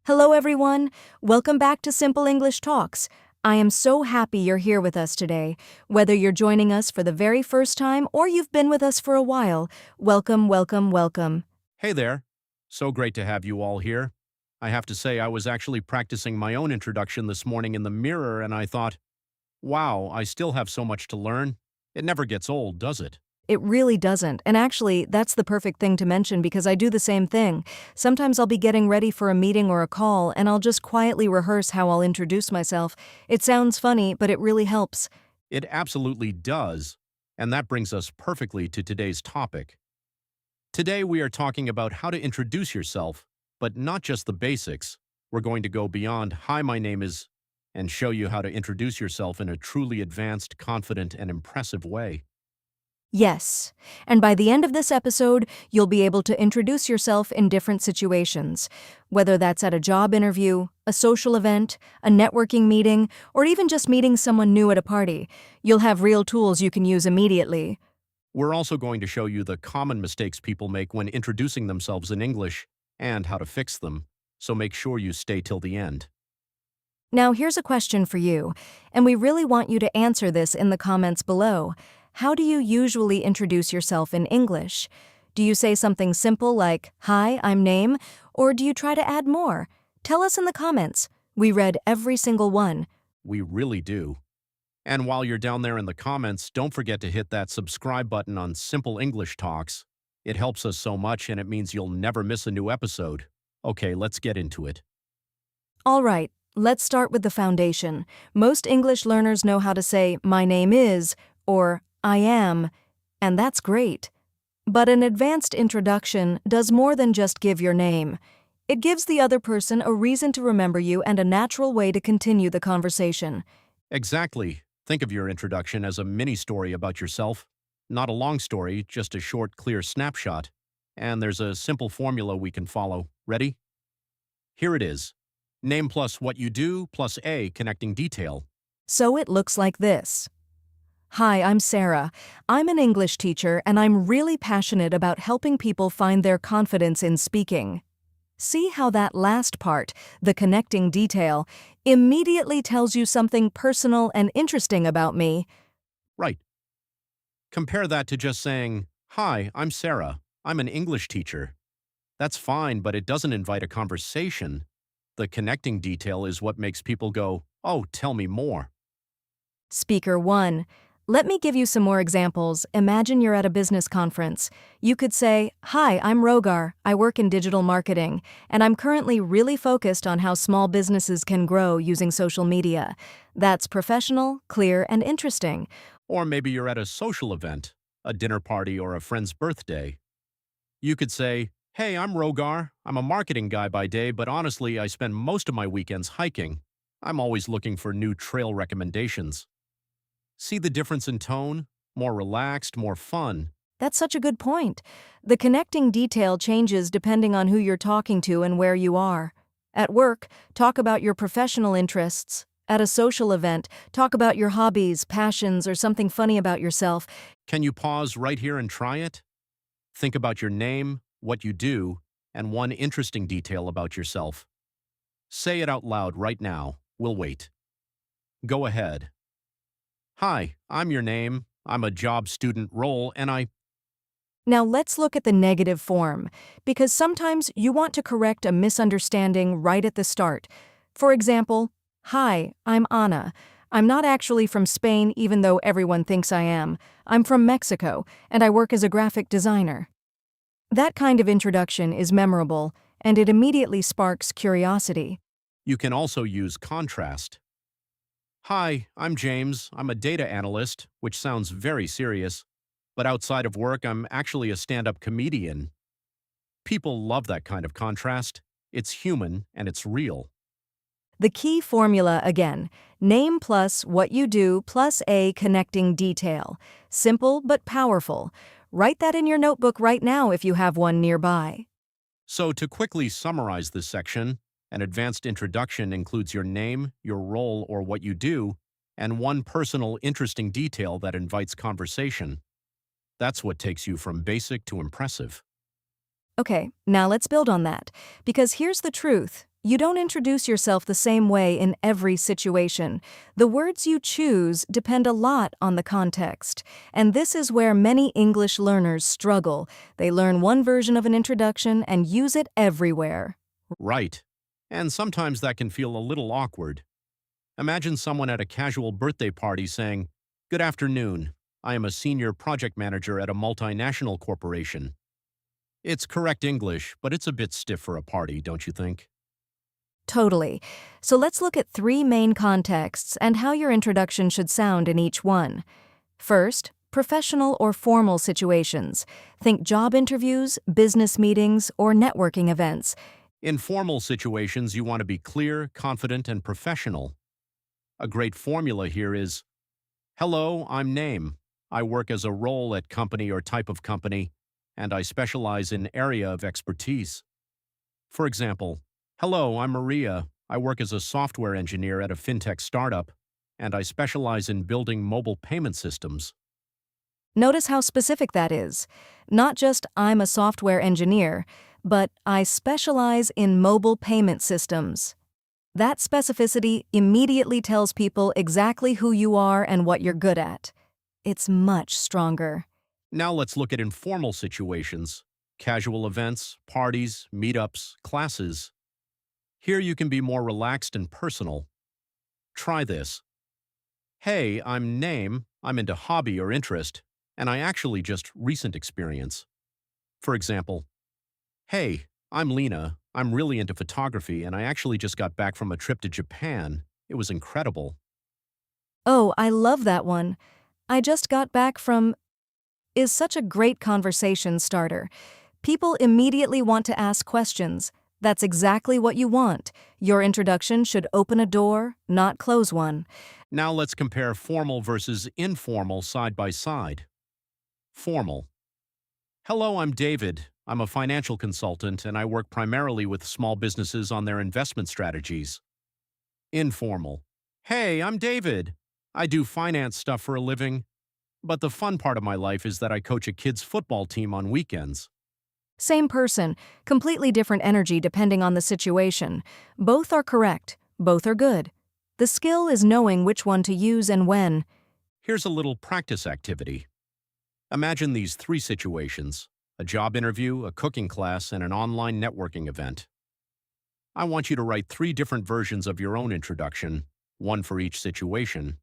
Hello, everyone. Welcome back to Simple English Talks. I am so happy you're here with us today. Whether you're joining us for the very first time or you've been with us for a while, welcome, welcome, welcome. Hey there. So great to have you all here. I have to say, I was actually practicing my own introduction this morning in the mirror, and I thought, wow, I still have so much to learn. It never gets old, does it? It really doesn't. And actually, that's the perfect thing to mention because I do the same thing. Sometimes I'll be getting ready for a meeting or a call, and I'll just quietly rehearse how I'll introduce myself. It sounds funny, but it really helps. It absolutely does. And that brings us perfectly to today's topic. Today, we are talking about how to introduce yourself, but not just the basics. We're going to go beyond, hi, my name is, and show you how to introduce yourself in a truly advanced, confident, and impressive way. Yes, and by the end of this episode, you'll be able to introduce yourself in different situations, whether that's at a job interview, a social event, a networking meeting, or even just meeting someone new at a party. You'll have real tools you can use immediately. We're also going to show you the common mistakes people make when introducing themselves in English and how to fix them, so make sure you stay till the end. Now, here's a question for you, and we really want you to answer this in the comments below. How do you usually introduce yourself in English? Do you say something simple like, "Hi, I'm Name," or do you try to add more? Tell us in the comments. We read every single one. We really do. And while you're down there in the comments, don't forget to hit that subscribe button on Simple English Talks. It helps us so much and it means you'll never miss a new episode. Okay, let's get into it. All right, let's start with the foundation. Most English learners know how to say, "My name is," or "I am," and that's great. But an advanced introduction does more than just give your name. It gives the other person a reason to remember you and a natural way to continue the conversation. Exactly. Think of your introduction as a mini story about yourself. Not a long story, just a short, clear snapshot. And there's a simple formula we can follow. Ready? Here it is. Name plus what you do plus a connecting detail. So it looks like this. Hi, I'm Sarah. I'm an English teacher and I'm really passionate about helping people find their confidence in speaking. See how that last part, the connecting detail, immediately tells you something personal and interesting about me? Right. Compare that to just saying, hi, I'm Sarah. I'm an English teacher. That's fine, but it doesn't invite a conversation. The connecting detail is what makes people go, oh, tell me more. Speaker 1. Let me give you some more examples. Imagine you're at a business conference. You could say, "Hi, I'm Rogar. I work in digital marketing, and I'm currently really focused on how small businesses can grow using social media." That's professional, clear, and interesting. Or maybe you're at a social event, a dinner party, or a friend's birthday. You could say, hey, I'm Rogar. I'm a marketing guy by day, but honestly, I spend most of my weekends hiking. I'm always looking for new trail recommendations. See the difference in tone? More relaxed, more fun. That's such a good point. The connecting detail changes depending on who you're talking to and where you are. At work, talk about your professional interests. At a social event, talk about your hobbies, passions, or something funny about yourself. Can you pause right here and try it? Think about your name, what you do, and one interesting detail about yourself. Say it out loud right now. We'll wait. Go ahead. Hi, I'm your name. I'm a job student role, and Now let's look at the negative form, because sometimes you want to correct a misunderstanding right at the start. For example, "Hi, I'm Anna. I'm not actually from Spain even though everyone thinks I am. I'm from Mexico, and I work as a graphic designer." That kind of introduction is memorable, and it immediately sparks curiosity. You can also use contrast. Hi, I'm James. I'm a data analyst, which sounds very serious. But outside of work, I'm actually a stand-up comedian. People love that kind of contrast. It's human and it's real. The key formula again, name plus what you do plus a connecting detail. Simple but powerful. Write that in your notebook right now if you have one nearby. So to quickly summarize this section, an advanced introduction includes your name, your role or what you do, and one personal interesting detail that invites conversation. That's what takes you from basic to impressive. Okay, now let's build on that. Because here's the truth. You don't introduce yourself the same way in every situation. The words you choose depend a lot on the context. And this is where many English learners struggle. They learn one version of an introduction and use it everywhere. Right. And sometimes that can feel a little awkward. Imagine someone at a casual birthday party saying, "Good afternoon. I am a senior project manager at a multinational corporation." It's correct English, but it's a bit stiff for a party, don't you think? Totally. So let's look at three main contexts and how your introduction should sound in each one. First, professional or formal situations. Think job interviews, business meetings, or networking events. In formal situations, you want to be clear, confident, and professional. A great formula here is, "Hello, I'm Name. I work as a role at company or type of company, and I specialize in area of expertise." For example, "Hello, I'm Maria. I work as a software engineer at a fintech startup, and I specialize in building mobile payment systems." Notice how specific that is. Not just I'm a software engineer, but I specialize in mobile payment systems. That specificity immediately tells people exactly who you are and what you're good at. It's much stronger. Now let's look at informal situations, casual events, parties, meetups, classes. Here you can be more relaxed and personal. Try this. "Hey, I'm Name. I'm into hobby or interest, and I actually just recent experience." For example, "Hey, I'm Lena. I'm really into photography, and I actually just got back from a trip to Japan. It was incredible." Oh, I love that one. I just got back from is such a great conversation starter. People immediately want to ask questions. That's exactly what you want. Your introduction should open a door, not close one. Now let's compare formal versus informal side by side. Formal. "Hello, I'm David. I'm a financial consultant, and I work primarily with small businesses on their investment strategies." Informal. "Hey, I'm David. I do finance stuff for a living, but the fun part of my life is that I coach a kids' football team on weekends." Same person, completely different energy depending on the situation. Both are correct. Both are good. The skill is knowing which one to use and when. Here's a little practice activity. Imagine these three situations: a job interview, a cooking class, and an online networking event. I want you to write three different versions of your own introduction, one for each situation.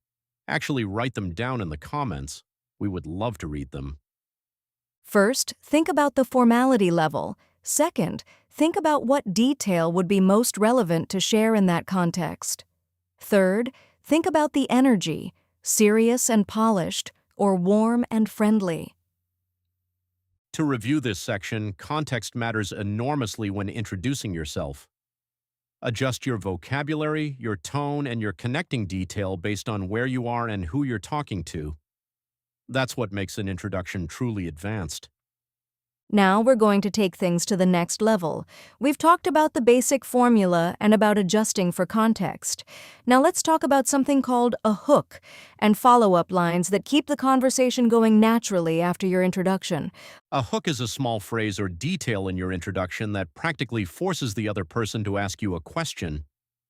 Actually, write them down in the comments. We would love to read them. First, think about the formality level. Second, think about what detail would be most relevant to share in that context. Third, think about the energy, serious and polished, or warm and friendly. To review this section, context matters enormously when introducing yourself. Adjust your vocabulary, your tone, and your connecting detail based on where you are and who you're talking to. That's what makes an introduction truly advanced. Now we're going to take things to the next level. We've talked about the basic formula and about adjusting for context. Now let's talk about something called a hook and follow-up lines that keep the conversation going naturally after your introduction. A hook is a small phrase or detail in your introduction that practically forces the other person to ask you a question.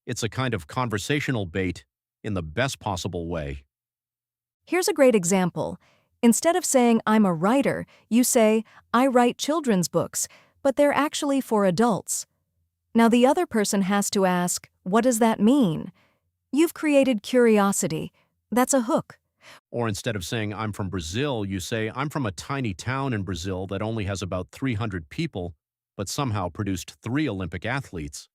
It's a kind of conversational bait in the best possible way. Here's a great example. Instead of saying, I'm a writer, you say, I write children's books, but they're actually for adults. Now the other person has to ask, what does that mean? You've created curiosity. That's a hook. Or instead of saying, I'm from Brazil, you say, I'm from a tiny town in Brazil that only has about 300 people, but somehow produced 3 Olympic athletes.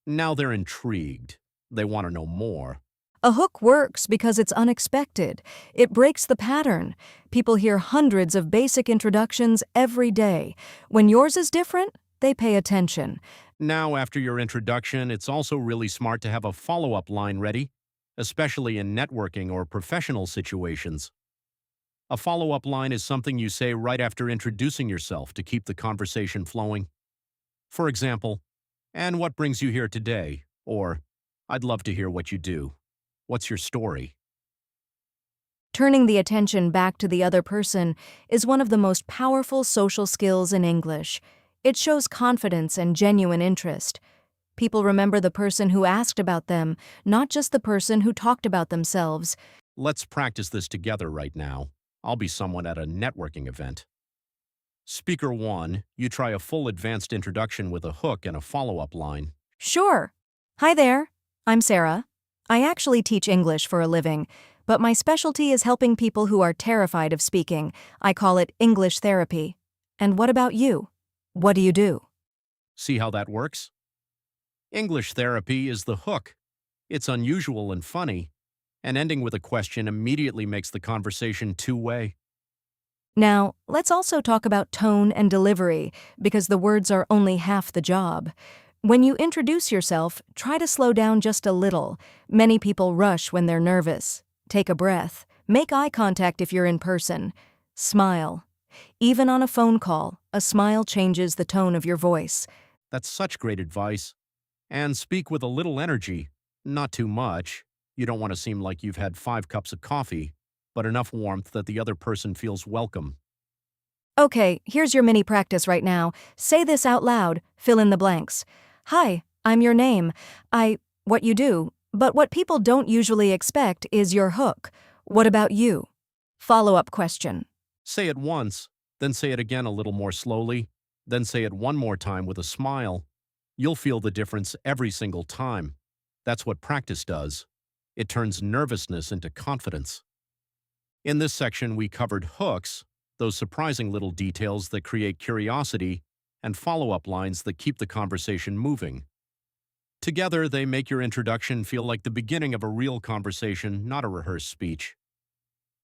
Now they're intrigued. They want to know more. A hook works because it's unexpected. It breaks the pattern. People hear hundreds of basic introductions every day. When yours is different, they pay attention. Now, after your introduction, it's also really smart to have a follow-up line ready, especially in networking or professional situations. A follow-up line is something you say right after introducing yourself to keep the conversation flowing. For example, "And what brings you here today?" Or, "I'd love to hear what you do. What's your story?" Turning the attention back to the other person is one of the most powerful social skills in English. It shows confidence and genuine interest. People remember the person who asked about them, not just the person who talked about themselves. Let's practice this together right now. I'll be someone at a networking event. Speaker 1, you try a full advanced introduction with a hook and a follow-up line. Sure. Hi there. I'm Sarah. I actually teach English for a living, but my specialty is helping people who are terrified of speaking. I call it English therapy. And what about you? What do you do? See how that works? English therapy is the hook. It's unusual and funny, and ending with a question immediately makes the conversation two-way. Now, let's also talk about tone and delivery, because the words are only half the job. When you introduce yourself, try to slow down just a little. Many people rush when they're nervous. Take a breath. Make eye contact if you're in person. Smile. Even on a phone call, a smile changes the tone of your voice. That's such great advice. And speak with a little energy, not too much. You don't want to seem like you've had 5 cups of coffee, but enough warmth that the other person feels welcome. Okay, here's your mini practice right now. Say this out loud. Fill in the blanks. Hi, I'm your name. What you do. But what people don't usually expect is your hook. What about you? Follow-up question. Say it once, then say it again a little more slowly, then say it one more time with a smile. You'll feel the difference every single time. That's what practice does. It turns nervousness into confidence. In this section, we covered hooks, those surprising little details that create curiosity, and follow-up lines that keep the conversation moving. Together, they make your introduction feel like the beginning of a real conversation, not a rehearsed speech.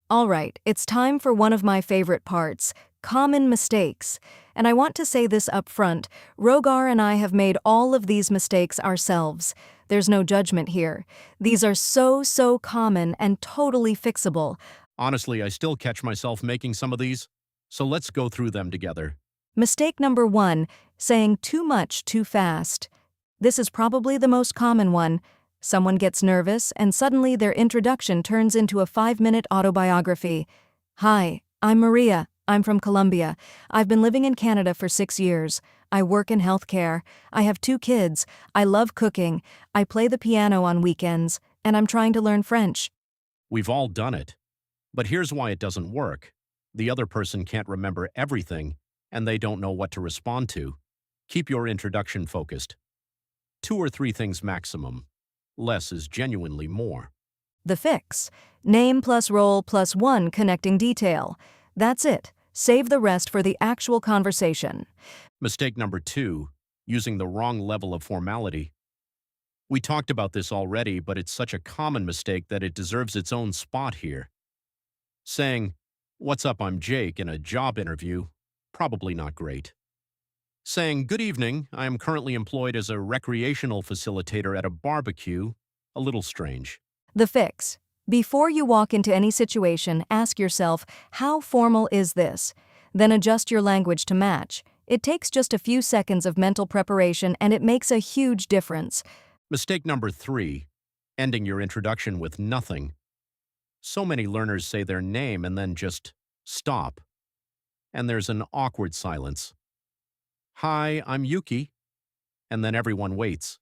All right, it's time for one of my favorite parts, common mistakes. And I want to say this up front, Rogar and I have made all of these mistakes ourselves. There's no judgment here. These are so common and totally fixable. Honestly, I still catch myself making some of these, so let's go through them together. Mistake number 1, saying too much too fast. This is probably the most common one. Someone gets nervous and suddenly their introduction turns into a 5-minute autobiography. Hi, I'm Maria. I'm from Colombia. I've been living in Canada for 6 years. I work in healthcare. I have 2 kids. I love cooking. I play the piano on weekends, and I'm trying to learn French. We've all done it. But here's why it doesn't work. The other person can't remember everything, and they don't know what to respond to. Keep your introduction focused. 2 or 3 things maximum. Less is genuinely more. The fix. Name plus role plus 1 connecting detail. That's it. Save the rest for the actual conversation. Mistake number 2, using the wrong level of formality. We talked about this already, but it's such a common mistake that it deserves its own spot here. Saying, "What's up, I'm Jake," in a job interview, probably not great. Saying, "Good evening, I am currently employed as a recreational facilitator at a barbecue," a little strange. The fix. Before you walk into any situation, ask yourself, how formal is this? Then adjust your language to match. It takes just a few seconds of mental preparation and it makes a huge difference. Mistake number 3, ending your introduction with nothing. So many learners say their name and then just stop. And there's an awkward silence. "Hi, I'm Yuki." And then everyone waits.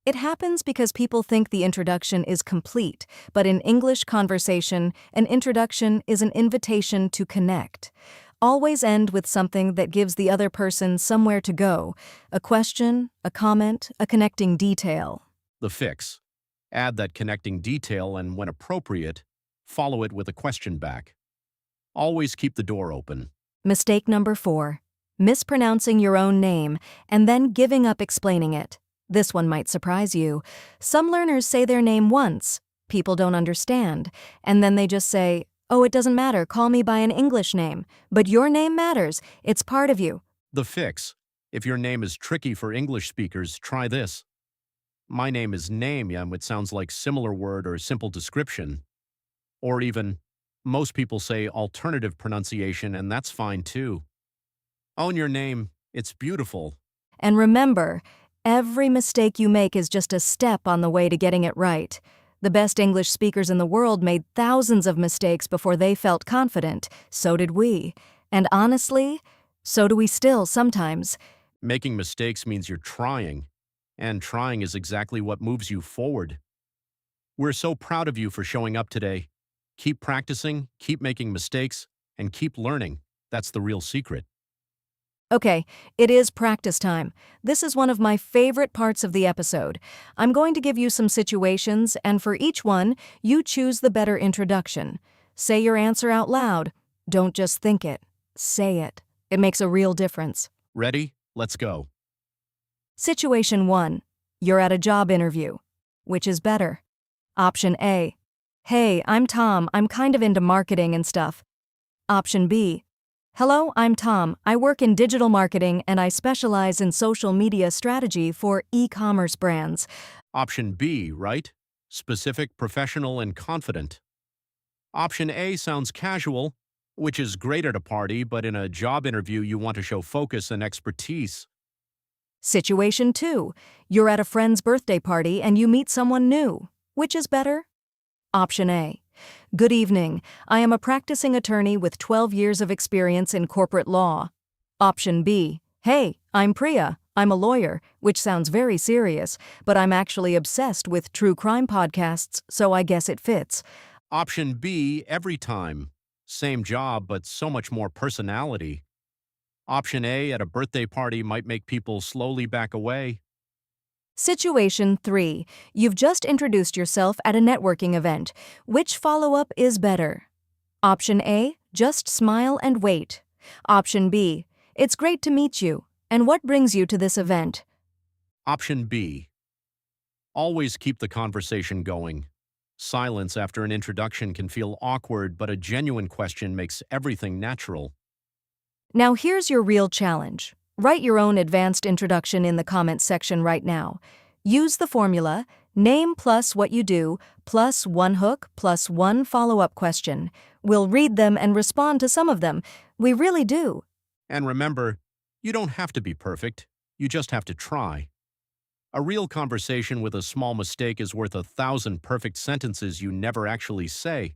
It happens because people think the introduction is complete, but in English conversation, an introduction is an invitation to connect. Always end with something that gives the other person somewhere to go, a question, a comment, a connecting detail. The fix. Add that connecting detail and, when appropriate, follow it with a question back. Always keep the door open. Mistake number 4. Mispronouncing your own name and then giving up explaining it. This one might surprise you. Some learners say their name once. People don't understand. And then they just say, "Oh, it doesn't matter, call me by an English name." But your name matters. It's part of you. The fix. If your name is tricky for English speakers, try this. My name is name, it sounds like similar word or simple description. Or even, most people say alternative pronunciation, and that's fine too. Own your name. It's beautiful. And remember, every mistake you make is just a step on the way to getting it right. The best English speakers in the world made thousands of mistakes before they felt confident. So did we. And honestly, so do we still sometimes. Making mistakes means you're trying. And trying is exactly what moves you forward. We're so proud of you for showing up today. Keep practicing, keep making mistakes, and keep learning. That's the real secret. Okay, it is practice time. This is one of my favorite parts of the episode. I'm going to give you some situations, and for each one, you choose the better introduction. Say your answer out loud. Don't just think it. Say it. It makes a real difference. Ready? Let's go. Situation 1. You're at a job interview. Which is better? Option A. Hey, I'm Tom. I'm kind of into marketing and stuff. Option B. Hello, I'm Tom. I work in digital marketing and I specialize in social media strategy for e-commerce brands. Option B, right? Specific, professional, and confident. Option A sounds casual, which is great at a party, but in a job interview you want to show focus and expertise. Situation 2. You're at a friend's birthday party and you meet someone new. Which is better? Option A. Good evening. I am a practicing attorney with 12 years of experience in corporate law. Option B. Hey, I'm Priya. I'm a lawyer, which sounds very serious, but I'm actually obsessed with true crime podcasts, so I guess it fits. Option B, every time. Same job, but so much more personality. Option A, at a birthday party, might make people slowly back away. Situation 3. You've just introduced yourself at a networking event. Which follow-up is better? Option A. Just smile and wait. Option B. It's great to meet you. And what brings you to this event? Option B, always keep the conversation going. Silence after an introduction can feel awkward, but a genuine question makes everything natural. Now here's your real challenge. Write your own advanced introduction in the comments section right now. Use the formula, name plus what you do, plus one hook, plus one follow-up question. We'll read them and respond to some of them. We really do. And remember, you don't have to be perfect. You just have to try. A real conversation with a small mistake is worth 1,000 perfect sentences you never actually say.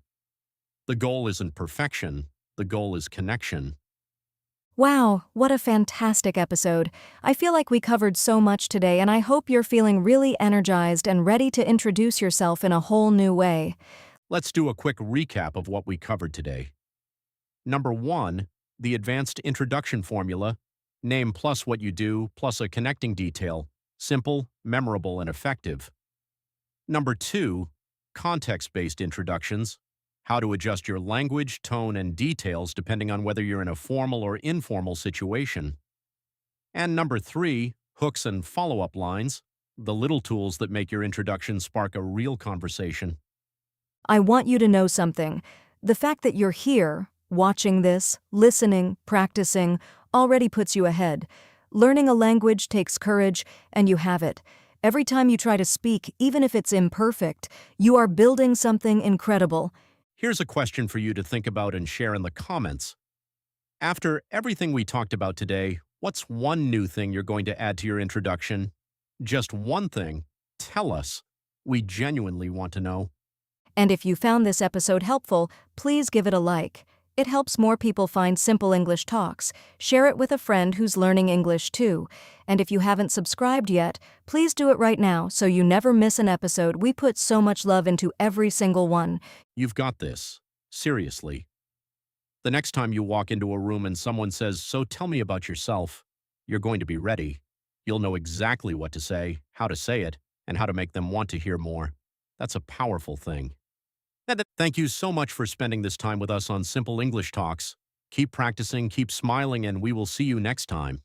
The goal isn't perfection. The goal is connection. Wow, what a fantastic episode. I feel like we covered so much today, and I hope you're feeling really energized and ready to introduce yourself in a whole new way. Let's do a quick recap of what we covered today. Number 1, the advanced introduction formula. Name plus what you do, plus a connecting detail. Simple, memorable, and effective. Number 2, context-based introductions. How to adjust your language, tone, and details depending on whether you're in a formal or informal situation. And number 3, hooks and follow-up lines. The little tools that make your introduction spark a real conversation. I want you to know something. The fact that you're here, watching this, listening, practicing, already puts you ahead. Learning a language takes courage, and you have it. Every time you try to speak, even if it's imperfect, you are building something incredible. Here's a question for you to think about and share in the comments. After everything we talked about today, what's one new thing you're going to add to your introduction? Just one thing. Tell us. We genuinely want to know. And if you found this episode helpful, please give it a like. It helps more people find Simple English Talks. Share it with a friend who's learning English too. And if you haven't subscribed yet, please do it right now so you never miss an episode. We put so much love into every single one. You've got this. Seriously. The next time you walk into a room and someone says, "So tell me about yourself," you're going to be ready. You'll know exactly what to say, how to say it, and how to make them want to hear more. That's a powerful thing. And thank you so much for spending this time with us on Simple English Talks. Keep practicing, keep smiling, and we will see you next time.